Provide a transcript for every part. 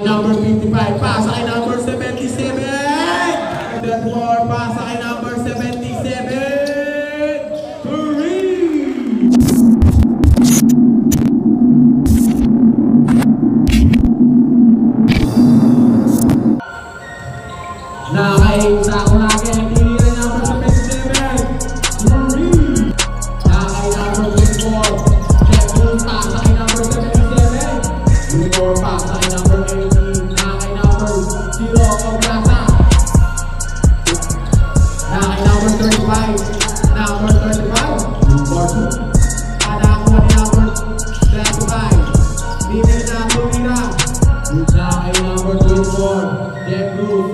Number 55, pasa kay number 77. That more, pasa kay number 77. Nakakaisa ako natin, hindi na number 77. Nakakay number 24. Check moon, pasa kay number 77. Unicorn, pasa kay number 18. Nakakay number 0, Oblasa. Nakakay number 35. Number 35. Unicorn. Panakuha ni number 35. Bibili na tumira. Nakakay number 24. Jeff Cruz.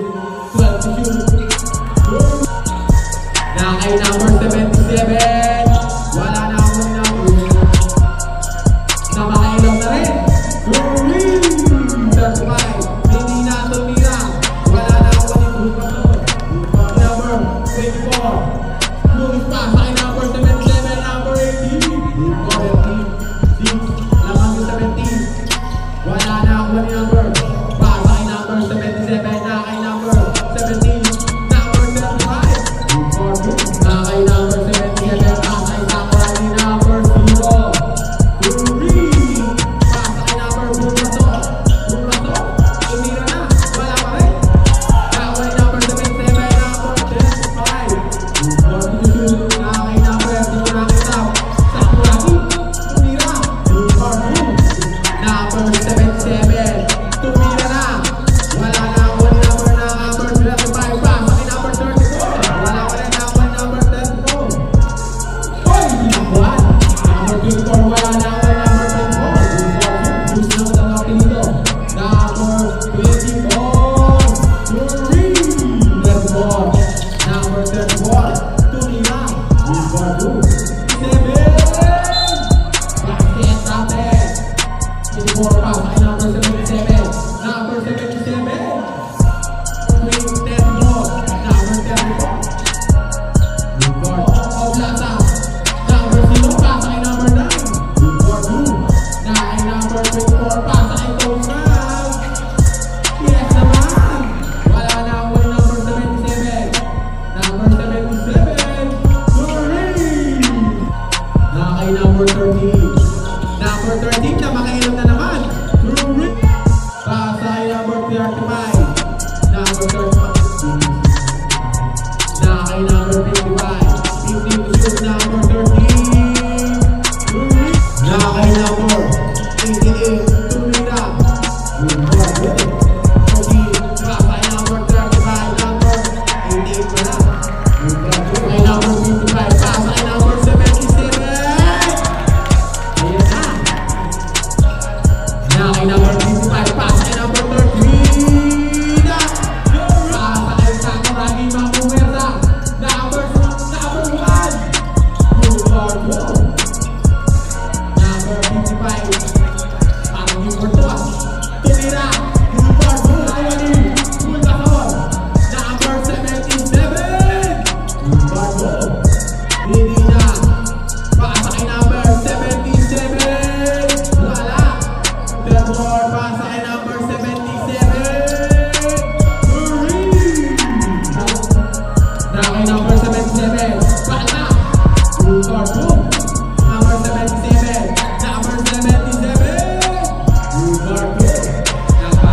Nakakay number 77. Wala na ako ni number. Namakailaw na rin. 35. Hindi na tumira. Wala na ako ni Grupator. Number 24. Lumis pa sa number 77. Number 18. Lamang yung 17. Wala na ako ni number. Pa sa number 77. Nakakay number 17. Nakakay number 77, pasay Sakurai ni number 0. Pasay number Burato. Tumira na, wala pa rin. Nakakay number 77, number 35. Nakakay number 0 nakita. Sakuragi, tumira. Number 77, tumira na. Wala na ako ni number 35. Pasay number 34. Wala pa rin ako ni number 34. Oy, number 24, wala na ako ni number 24. Gusto na ko ang apelido. Number 24. Number 34. Tumira. Number 7. Basket natin. 24 pa kay number 77. Number 77. Number 34. Oblasa. Number 0 pasa kay number 9. Nakakay number 24 pasa kay Tosan. Yes naman. Wala na ako ni number 77. Number 77. Nakakay number 13. Number 13 na makailam na naman. Pasa kay number 35. Number 35. Nakakay number 55. 50 number 13. Nakakay number 88. Tumira. Nakakay number 35. Number 88 pa na. Nakakay number 55. Nakakay number 77. Ayan na. Nakakay number 55. Nakakay number 13. Nakakay Sakuragi Mamumerda. Number 1. Number 55. Parang yung porto. Tumira. Number 2. Bulbator. Number 77. Number 2. Hindi na. Pasa kay number 77. Wala. Therefore, pasa kay number 77. Nakakay number 77. Wala. Number 2. Number 77. Number 77. Number 2.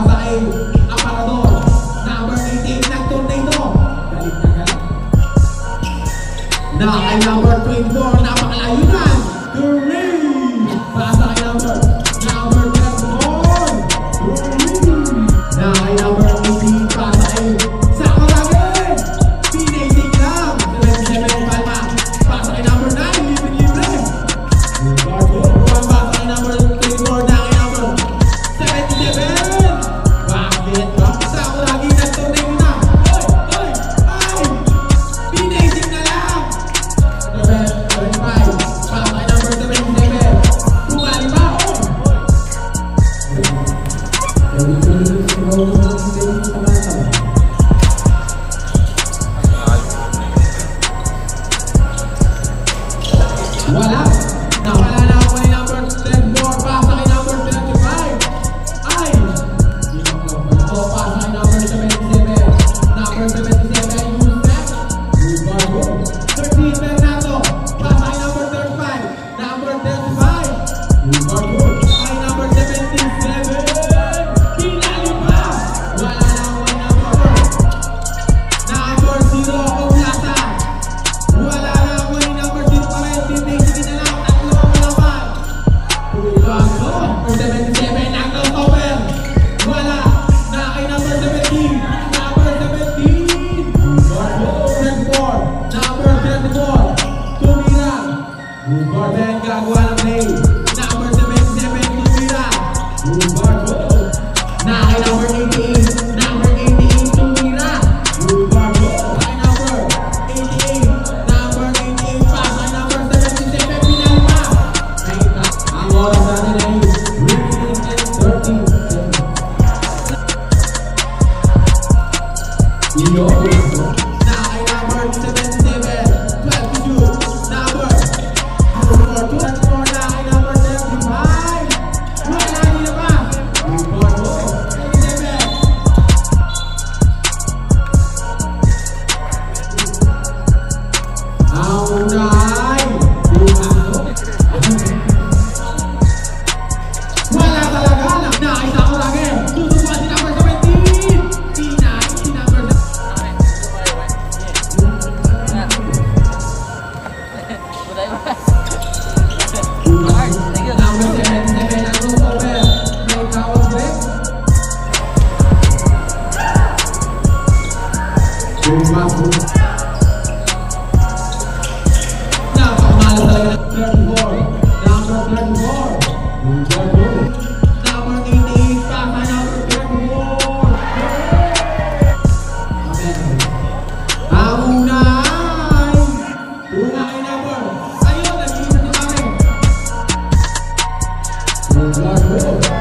pasa kay Aparador. Number 18 ng tornado. Galit na galit. Na kay number 24, napakalayo yan. Green! Pasa kay number 34. Green! Na kay number 18, pasa kay Sakuragi. Pinasing lang. 77 Palma. Pasa kay number 9, libre-libre. Pasa kay number 24, na kay number 77. Bakit ba? Sakuragi nagtornado na. Oy! Ay! Pinasing na lang. 75. Pasa kay number 77. Bumali ba? Wala. Nawala na ako ni number 34. Pasa kay number 35. Ay! Ito, pasa kay number 77. Number 77, Yusef. Ubargo. 13, Fernando. Pasa kay number 35. Number 35. Ubargo. Kay number 77. Pinali pa. Wala na ako ni number 0, Oblata. Wala na ako ni number 0 pa rin. Tinasing na lang. Tatlo ang malaman. Ubargo. Number 77, knockdown cover. Wala. Na kay number 17. Number 17. Ubargo. 34. Number 34. Tumira. Ubargo. Gagawa ng play. Number 77. Tumira. Ubargo. Na kay number 18. Number 18. Tumira. Ubargo. Kay number 88. Number 88. Pa kay number 77. Pinalma. Ang oras natin ay 13. Iyo. Na kay number 77. 12 to shoot. Number 24 na kay number 35. Wala din na ba? Ubargo. 77. Ang unay. Ubargo. Wala talaga lang na kay Sakuragi. Tutupan si number 17. Pinay si number 17. Number 77 ang crossover. May tawag break. Ubargo. Napakamala talaga ng 34. Number 34. Ubargo. Number 88. Pasa number 34. Ang unay. Unay number. Ayun, nag-iisa si Mami. Ubargo.